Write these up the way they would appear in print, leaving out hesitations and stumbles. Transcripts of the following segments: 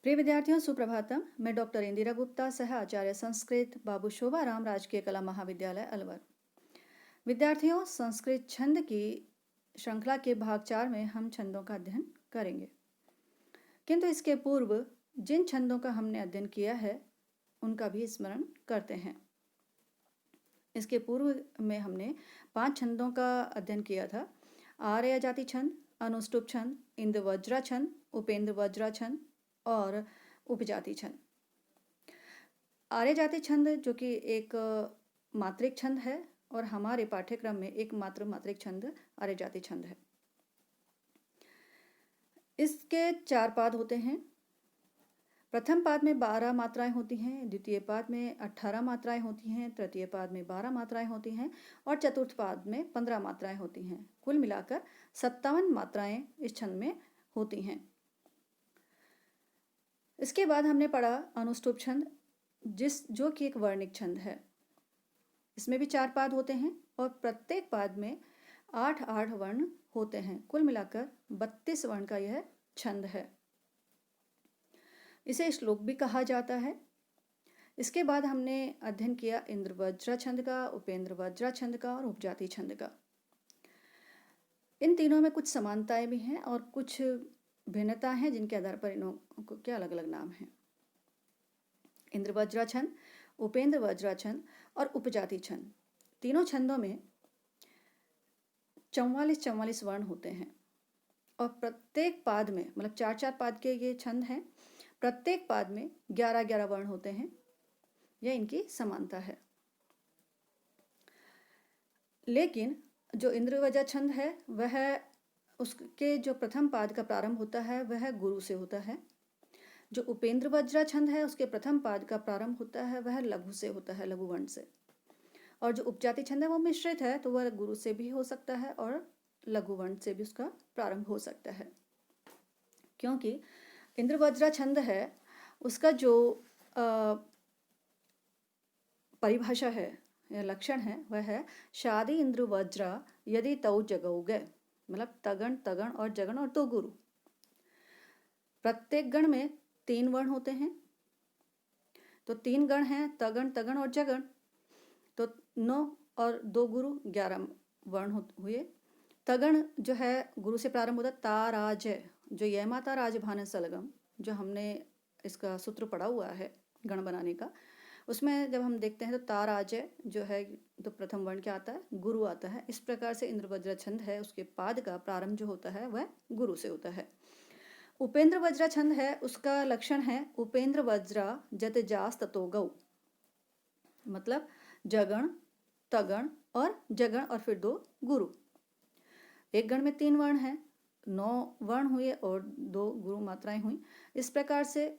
प्रिय विद्यार्थियों, सुप्रभातम। मैं डॉक्टर इंदिरा गुप्ता, सह आचार्य संस्कृत, बाबू शोभाराम राजकीय कला महाविद्यालय अलवर। विद्यार्थियों, संस्कृत छंद की श्रृंखला के भाग 4 में हम छंदों का अध्ययन करेंगे, किंतु इसके पूर्व जिन छंदों का हमने अध्ययन किया है उनका भी स्मरण करते हैं। इसके पूर्व में हमने 5 छंदों का अध्ययन किया था। आर्य जाति छंद, अनुष्टुप छंद, इंद्र वज्रा छंद, उपेंद्र वज्रा छंद और उपजाति छंद। आर्य जाति छंद जो कि एक मात्रिक छंद है और हमारे पाठ्यक्रम में एकमात्र मात्रिक छंद आर्य जाति छंद है। इसके 4 पाद होते हैं। प्रथम पाद में 12 मात्राएं होती हैं, द्वितीय पाद में 18 मात्राएं होती हैं, तृतीय पाद में 12 मात्राएं होती हैं और चतुर्थ पाद में 15 मात्राएं होती हैं। कुल मिलाकर 57 मात्राएं इस छंद में होती हैं। इसके बाद हमने पढ़ा अनुष्टुप छंद, जो कि एक वर्णिक छंद है। इसमें भी 4 पाद होते हैं और प्रत्येक पाद में 8-8 वर्ण होते हैं। कुल मिलाकर 32 वर्ण का यह छंद है। इसे श्लोक भी कहा जाता है। इसके बाद हमने अध्ययन किया इंद्र वज्रा छंद का, उपेंद्र वज्रा छंद का और उपजाति छंद का। इन तीनों में कुछ समानताएं भी हैं और कुछ भिन्नता हैं, जिनके आधार पर इनों के अलग अलग नाम हैं। इंद्र वज्रा छंद, उपेंद्र वज्रा छंद और उपजाति छंद, तीनों छंदों में 44-44 वर्ण होते हैं और प्रत्येक पाद में, मतलब 4-4 पाद के ये छंद हैं, प्रत्येक पाद में 11-11 वर्ण होते हैं। यह इनकी समानता है। लेकिन जो इंद्र वज्रा छंद है वह, उसके जो प्रथम पाद का प्रारंभ होता है वह गुरु से होता है। जो उपेंद्र वज्रा छंद है उसके प्रथम पाद का प्रारंभ होता है वह लघु से होता है, लघु वर्ण से। और जो उपजाति छंद है वो मिश्रित है, तो वह गुरु से भी हो सकता है और लघु वर्ण से भी उसका प्रारंभ हो सकता है। क्योंकि इंद्र वज्रा छंद है उसका जो परिभाषा है या लक्षण है वह है शादी इंद्र वज्रा यदि तौ जगौगे, मतलब तगण, तगण और जगण और 2 गुरु। प्रत्येक गण में 3 वर्ण होते हैं, तो 3 गण हैं, तगण, तगण और जगण, तो 9 और 2 गुरु 11 वर्ण हुए। तगण जो है गुरु से प्रारंभ होता है। ता राज, जो ये माता राज भान सलगम, जो हमने इसका सूत्र पढ़ा हुआ है गण बनाने का, उसमें जब हम देखते हैं तो ता राज जो है तो प्रथम वर्ण क्या आता है, गुरु आता है। इस प्रकार से इंद्र वज्रा छंद है उसके पाद का प्रारंभ जो होता है वह गुरु से होता है। उपेंद्र वज्रा छंद है उसका लक्षण है उपेंद्र वज्रा जत जास ततो गौ, मतलब जगण, तगण और जगण और फिर 2 गुरु। एक गण में 3 वर्ण हैं, 9 वर्ण हुए और 2 गुरु मात्राएं हुई। इस प्रकार से,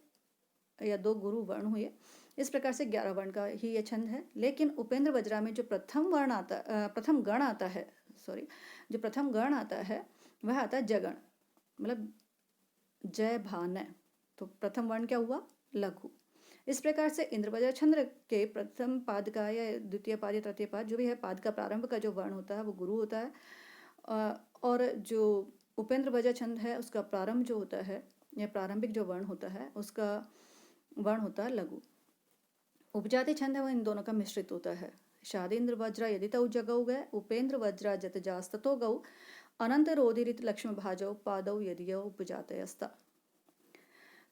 या 2 गुरु वर्ण हुए, इस प्रकार से 11 वर्ण का ही यह छंद है। लेकिन उपेंद्र वज्रा में जो प्रथम गण आता है, जो प्रथम गण आता है वह आता है जगण, मतलब जय भान। तो प्रथम वर्ण क्या हुआ, लघु। इस प्रकार से इंद्र वज्रा छंद के प्रथम पाद का या द्वितीय पाद या तृतीय पाद जो भी है, पाद का प्रारंभ का जो वर्ण होता है वो गुरु होता है, और जो उपेंद्र वज्रा छंद है उसका प्रारंभ जो होता है या प्रारंभिक जो वर्ण होता है उसका वर्ण होता है लघु। उपजाति छंद है वो इन दोनों का मिश्रित होता है। शादीन्द्र वज्रा यदि तौ जगौ गए, उपेंद्र वज्रा जत जास्ततो गौ, अनंत रोदिरित लक्ष्म भाजौ पादौ यदि उपजातयस्ता।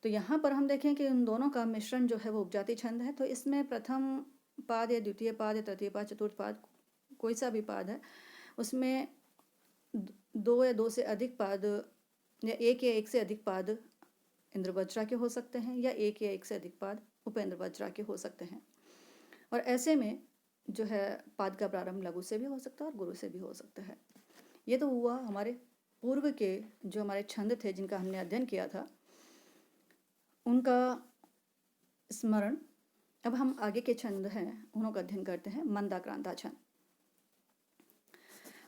तो यहाँ पर हम देखें कि उन दोनों का मिश्रण जो है वो उपजाति छंद है। तो इसमें प्रथम पाद या द्वितीय पाद या तृतीय पाद, चतुर्थ पाद, कोई सा भी पाद है, उसमें 2 या 2 से अधिक पाद या 1 या 1 से अधिक पाद इंद्र वज्रा के हो सकते हैं, या 1 या 1 से अधिक पाद उपेंद्र वज्रा के हो सकते हैं। और ऐसे में जो है पाद का प्रारंभ लघु से भी हो सकता है और गुरु से भी हो सकता है। ये तो हुआ हमारे पूर्व के जो हमारे छंद थे जिनका हमने अध्ययन किया था, उनका स्मरण। अब हम आगे के छंद हैं उनका अध्ययन करते हैं। मंदाक्रांता छंद।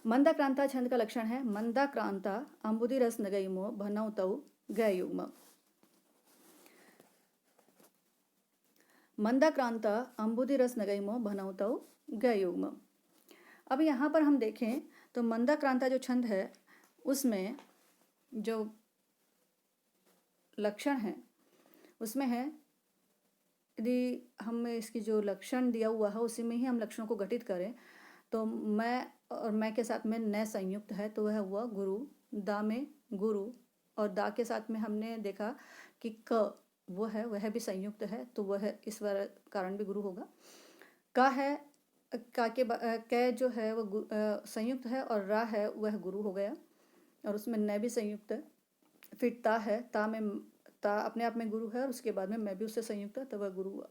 मंदाक्रांता छंद का लक्षण है मंदाक्रांता अंबुदि रस नगैमो भनौ तौ गयुग्म। मंदाक्रांता अंबुदि रस नगैमो भनौ तौ गयुग्म। अब यहाँ पर हम देखें तो मंदाक्रांता जो छंद है उसमें जो लक्षण है उसमें है, यदि हमें इसकी जो लक्षण दिया हुआ है उसी में ही हम लक्षणों को घटित करें, तो मैं और मैं के साथ में न संयुक्त है तो वह हुआ गुरु। दा में गुरु, और दा के साथ में हमने देखा कि क वो है, वह भी संयुक्त है, तो वह इस कारण भी गुरु होगा। का है, का के कै जो है वह संयुक्त है, और रा है वह गुरु हो गया, और उसमें न भी संयुक्त है। फिर ता है, ता में ता अपने आप में गुरु है, और उसके बाद में मैं भी उससे संयुक्त है, तो वह गुरु हुआ।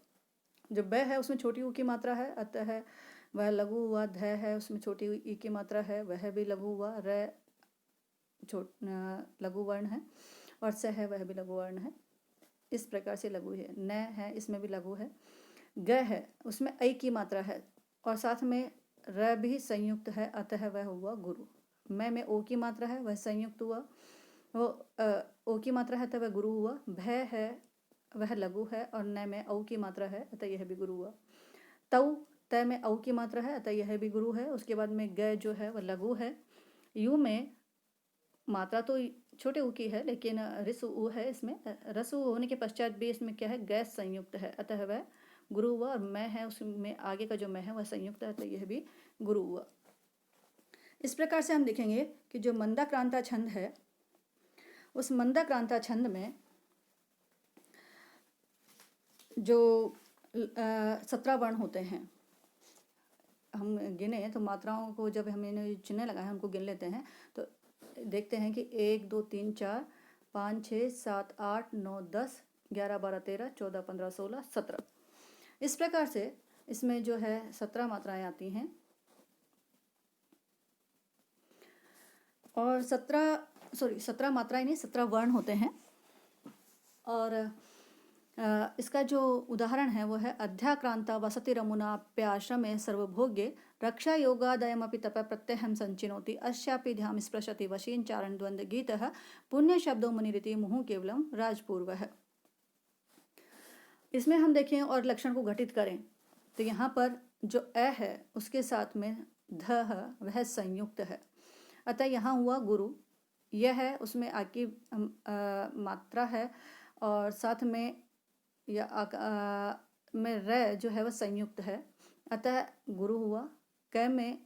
जो ब है उसमें छोटी ऊ की मात्रा है, अतः वह लघु हुआ। ध है उसमें छोटी ई की मात्रा है, वह भी लघु हुआ। र लघु वर्ण है, और स है वह भी लघु वर्ण है। इस प्रकार से लघु है। न है इसमें भी लघु है। ग है उसमें ऐ की मात्रा है, और साथ में र भी संयुक्त है, अतः वह हुआ गुरु। मैं में ओ की मात्रा है, वह संयुक्त हुआ। वो ओ की मात्रा है, अतः वह गुरु हुआ। भय है वह लघु है, और न में औ की मात्रा है, अतः यह भी गुरु हुआ। तऊ, त में औ की मात्रा है, अतः यह भी गुरु है। उसके बाद में ग जो है वह लघु है। यू में मात्रा तो छोटे ऊ की है, लेकिन रिस ऊ है इसमें। रस ऊ होने के पश्चात भी इसमें क्या है, गैस संयुक्त है, अतः वह गुरु हुआ। और मैं है उसमें आगे का जो मैं है वह संयुक्त है, तो यह भी गुरु हुआ। इस प्रकार से हम देखेंगे कि जो मंदाक्रांता छंद है, उस मंदाक्रांता छंद में जो 17 वर्ण होते हैं, हम गिने तो मात्राओं को जब हमने चुनने लगा है उनको गिन लेते हैं, तो देखते हैं कि 1 2 3 4 5 6 7 8 9 10 11 12 13 14 15 16 17। इस प्रकार से इसमें जो है 17 मात्राएं आती हैं, और 17 मात्राएं नहीं, 17 वर्ण होते हैं। और इसका जो उदाहरण है वो है, अध्याक्रांता वसति रमुनाप्याश्रमे सर्वभोग्ये रक्षा योगादयमपि तप प्रत्यहं संचिनोति अस्यापि ध्याम स्पृशति वशीन चारण द्वंद्व गीतः पुण्य शब्दो मुनिरिति मुहुः केवलम राजपूर्वः। इसमें हम देखें और लक्षण को घटित करें, तो यहाँ पर जो अ है उसके साथ में ध है वह संयुक्त है, अतः यहाँ हुआ गुरु। यह है उसमें आ की मात्रा है, और साथ में या में र जो है वह संयुक्त है, अतः गुरु हुआ। क में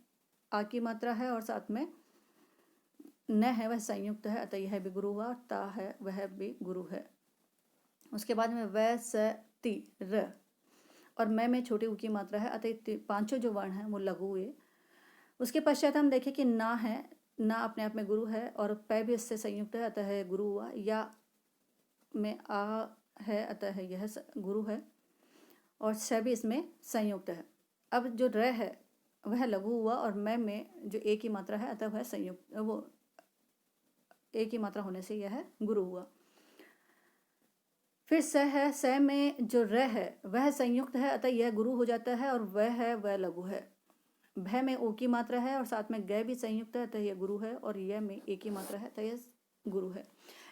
आ की मात्रा है, और साथ में न है वह संयुक्त है, अतः यह भी गुरु हुआ। और ता है वह भी गुरु है। उसके बाद में वै स ति र, और मैं में छोटी ऊ की मात्रा है, अतः पांचों जो वर्ण हैं वो लघु हुए। उसके पश्चात हम देखें कि ना है, ना अपने आप में गुरु है, और पै भी इससे संयुक्त है, अतः गुरु हुआ। या में आ है, अतः यह गुरु है, और स भी इसमें संयुक्त है। अब जो र है वह लघु हुआ, और मैं में जो ए की मात्रा है, अतः वह संयुक्त, वो ए की मात्रा होने से यह गुरु हुआ। फिर स है, स में जो र है वह संयुक्त है, अतः यह गुरु हो जाता है, और वह है वह लघु है। भय में ओ की मात्रा है, और साथ में ग भी संयुक्त है, अतः यह गुरु है, और यह में ए की मात्रा है, अतः यह गुरु है।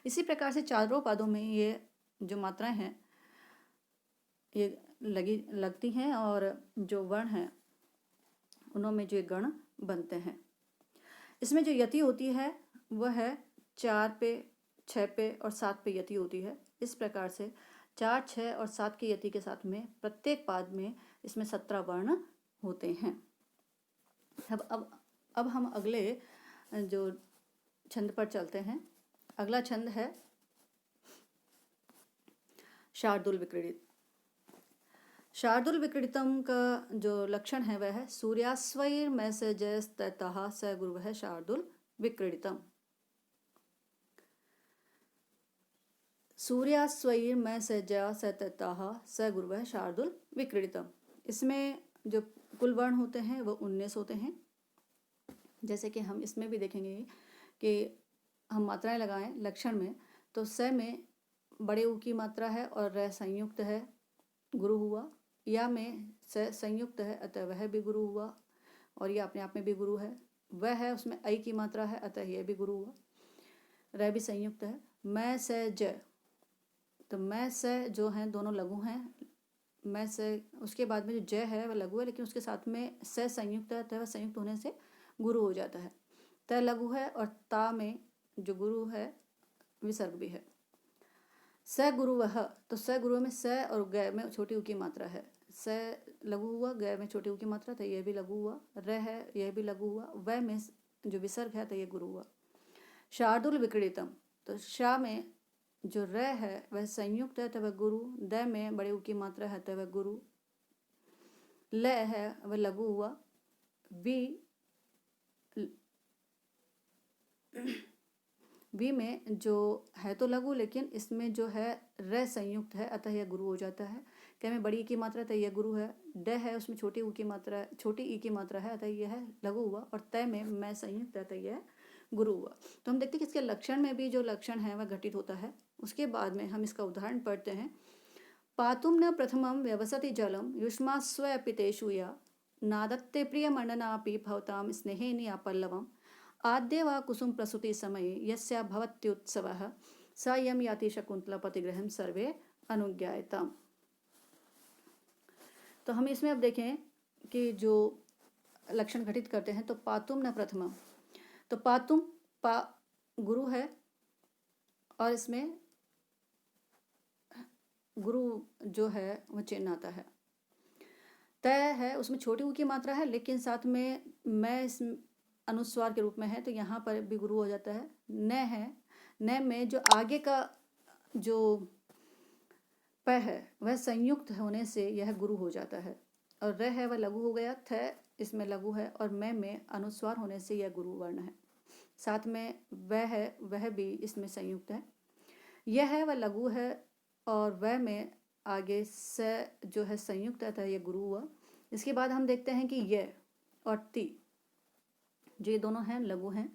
इसी प्रकार से चारों पादों में ये जो मात्राएं हैं ये लगती हैं, और जो वर्ण हैं उनमें जो गण बनते हैं। इसमें जो यति होती है वह है 4 पे, 6 पे और 7 पे यति होती है। इस प्रकार से 4, 6 और 7 की यति के साथ में प्रत्येक पाद में इसमें 17 वर्ण होते हैं। अब हम अगले जो छंद पर चलते हैं। अगला छंद है शार्दूल विक्रीडित। शार्दूल विक्रीडितम का जो लक्षण है वह है, सूर्यास्वैर्मैसजस्ततः स गुरुः शार्दूल विक्रीडितम। सूर्यास्वैर्मैसजस्ततः स गुरुः शार्दूल विक्रीडितम। इसमें जो कुल वर्ण होते हैं वो 19 होते हैं। जैसे कि हम इसमें भी देखेंगे कि हम मात्राएं लगाएं लक्षण में, तो स में बड़े ऊ की मात्रा है, और र संयुक्त है, गुरु हुआ। या में स संयुक्त है, अतः वह भी गुरु हुआ, और यह अपने आप में भी गुरु है। वह है उसमें ऐ की मात्रा है, अतः यह भी गुरु हुआ। र भी संयुक्त है। मैं स ज, तो मैं स जो हैं दोनों लघु हैं। मैं स, उसके बाद में जो ज है वह लघु है, लेकिन उसके साथ में स संयुक्त है, अतः वह संयुक्त होने से गुरु हो जाता है। त लघु है, और ता में जो गुरु है विसर्ग भी है। स गुरु वह, तो स गुरु में स और ग में छोटी ऊ की मात्रा है। स लघु हुआ, ग में छोटी ऊ की मात्रा, तो यह भी लघु हुआ। र है, यह भी लघु हुआ। व में जो विसर्ग है तो ये गुरु हुआ। शार्दुल विक्रीतम, तो शा में जो र है वह संयुक्त है तो वह गुरु। द में बड़े ऊ की मात्रा है तो वह गुरु। ल है वह लघु हुआ। वी में जो है तो लघु, लेकिन इसमें जो है र संयुक्त है अतः यह गुरु हो जाता है। क में बड़ी ई की मात्रा तो यह गुरु है। ड है उसमें छोटी ऊ की मात्रा, छोटी ई की मात्रा है अतः यह लघु हुआ। और तय में मैं संयुक्त है अतः यह गुरु हुआ। तो हम देखते हैं कि इसके लक्षण में भी जो लक्षण है वह घटित होता है। उसके बाद में हम इसका उदाहरण पढ़ते हैं। पातुम न प्रथमं व्यवसति जलम युष्मास्व पितेषु या नादत्ते प्रियमण्डनापि भवतां स्नेहेन या पल्लवम् आद्य वा कुसुम प्रसूति समये यस्या भवत्युत्सवः स यं याति शकुन्तला पतिगृहं सर्वे अनुज्ञायताम्। तो हम इसमें अब देखें कि जो लक्षण घटित करते हैं। तो पातुम न प्रथमम, तो पातुम पा गुरु है और इसमें गुरु जो है वह चिन्ह आता है। तय है उसमें छोटी ऊ की मात्रा है, लेकिन साथ में मैं इस अनुस्वार के रूप में है तो यहाँ पर भी गुरु हो जाता है। न है, न में जो आगे का जो प है वह संयुक्त होने से यह गुरु हो जाता है। और र है वह लघु हो गया। थ इसमें लघु है और मैं में अनुस्वार होने से यह गुरु वर्ण है। साथ में वह है, वह भी इसमें संयुक्त है। यह है वह लघु है और वह में आगे स जो है संयुक्त है अतः यह गुरु हुआ। इसके बाद हम देखते हैं कि यह और ती जो ये दोनों हैं लघु हैं।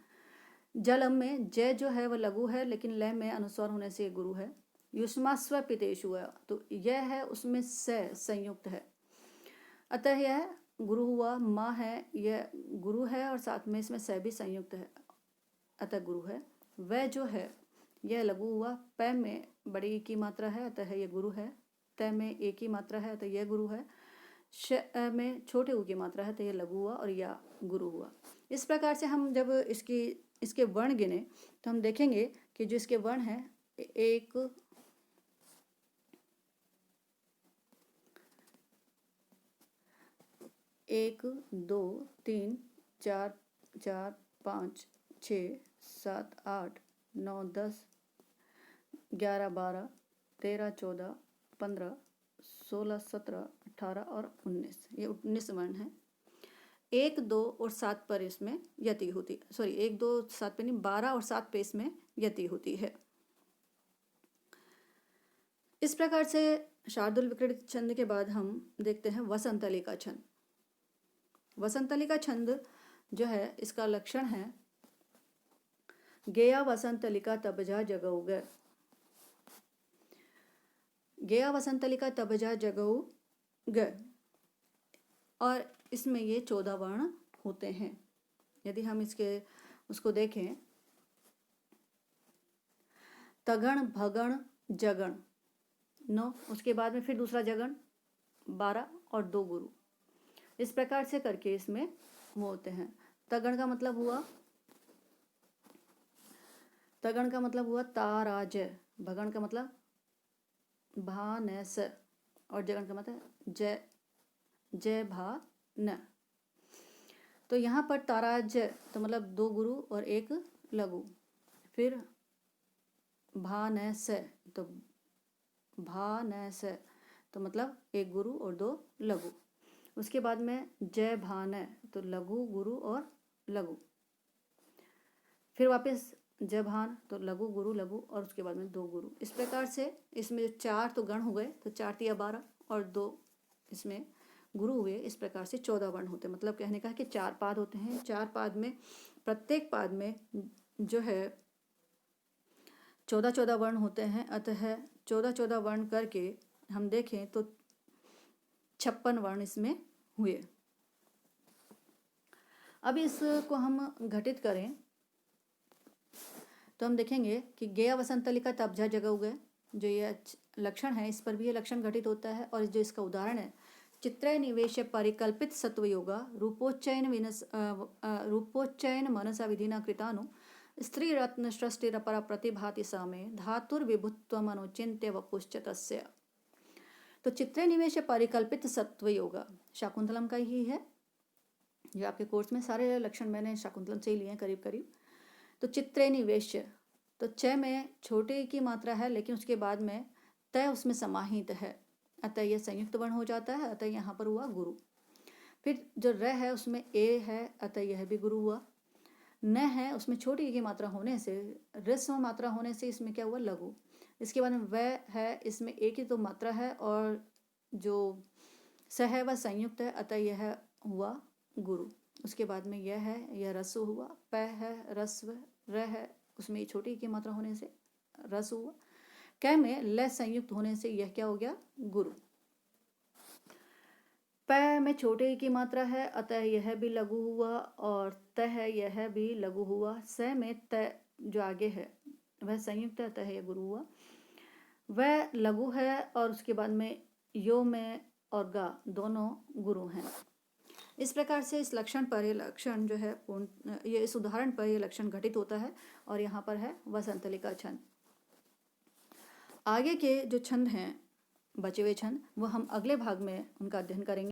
जलम में जय जो है वह लघु है, लेकिन लय में अनुस्वार होने से गुरु है। युष्मास्व पितेषु है, तो यह है उसमें स संयुक्त है अतः यह गुरु हुआ। माँ है, यह गुरु है और साथ में इसमें स भी संयुक्त है अतः गुरु है। वह जो है यह लघु हुआ। प में बड़ी ई की मात्रा है अतः यह गुरु है। त में एक ही मात्रा है अतः यह गुरु है। श में छोटे ऊ की मात्रा है तो यह लघु हुआ और या गुरु हुआ। इस प्रकार से हम जब इसके वर्ण गिने तो हम देखेंगे कि जो इसके वर्ण हैं 1 2 3 4 4 5 6 7 8 9 10 11 12 13 14 15 16 17 18 और 19, ये 19 वर्ण हैं। 1 2 और 7 पर इसमें यति होती, सॉरी 1 2 7 पे नहीं, 12 और 7 पे इसमें यति होती है। इस प्रकार से शार्दुल विक्रीडित छंद के बाद हम देखते हैं वसंतलिका छंद। वसंतलिका छंद जो है इसका लक्षण है गेया वसंतलिका तबजा जगऊ ग। गेया वसंतलिका तबजा जगऊ ग, और इसमें ये 14 वर्ण होते हैं। यदि हम उसको देखें, तगण भगण जगण 9, उसके बाद में फिर दूसरा जगण 12 और 2 गुरु, इस प्रकार से करके इसमें वो होते हैं। तगण का मतलब हुआ ताराज, भगण का मतलब भानस और जगण का मतलब जय जय भा न। तो यहाँ पर ताराज तो मतलब 2 गुरु और 1 लघु। फिर भानस तो भानस तो मतलब 1 गुरु और 2 लघु। उसके बाद में जय भान तो लघु गुरु और लघु। फिर वापस जय भान तो लघु गुरु लघु और उसके बाद में 2 गुरु। इस प्रकार से इसमें 4 तो गण हो गए, तो 4 तिया 12 और 2 इसमें गुरु हुए। इस प्रकार से 14 वर्ण होते हैं। मतलब कहने का है कि 4 पाद होते हैं। 4 पाद में प्रत्येक पाद में जो है 14 वर्ण होते हैं। अतः 14 वर्ण करके हम देखें तो 56 वर्ण इसमें हुए। अब इसको हम घटित करें तो हम देखेंगे कि गेया वसंतलिका तबजा जगऊ गए, जो ये लक्षण है इस पर भी ये लक्षण घटित होता है। और जो इसका उदाहरण है, चित्रय निवेश परिकल्पित सत्व योगा रूपोच्चयन मनसा विधिना कृतानु स्त्री रत्न सृष्टि पर प्रतिभाति सामे धातुर्विभुत्वम अनुचिन्त्य वपुश्च तस्य। तो चित्रे निवेश परिकल्पित सत्व योग शाकुंतलम का ही है। जो आपके कोर्स में सारे लक्षण मैंने शाकुंतलम से ही लिए हैं करीब करीब। तो चित्रे निवेश, तो च में छोटे की मात्रा है लेकिन उसके बाद में तय उसमें समाहित है, अतः यह संयुक्त वर्ण हो जाता है, अतः यहाँ पर हुआ गुरु। फिर जो र है उसमें ए है, अतः यह भी गुरु हुआ। न है उसमें छोटी की मात्रा होने से, ऋस्व मात्रा होने से इसमें क्या हुआ, लघु। इसके बाद में वह है, इसमें एक ही तो मात्रा है और जो स है वह संयुक्त है, अतः यह हुआ गुरु। उसके बाद में यह है, यह रस्व हुआ। प है रस्व, र है उसमें छोटी की मात्रा होने से रस हुआ। कै में ल संयुक्त होने से यह क्या हो गया, गुरु। प में छोटे की मात्रा है, अतः यह भी लघु हुआ, और त है यह भी लघु हुआ। स में त जो आगे है वह संयुक्त है, अतः यह गुरु हुआ। वह लघु है और उसके बाद में यो में और गा दोनों गुरु हैं। इस प्रकार से इस लक्षण पर ये लक्षण जो है पूर्ण, ये इस उदाहरण पर ये लक्षण घटित होता है। और यहाँ पर है वसंतलिका छंद। आगे के जो छंद हैं, बचे हुए छंद, वो हम अगले भाग में उनका अध्ययन करेंगे।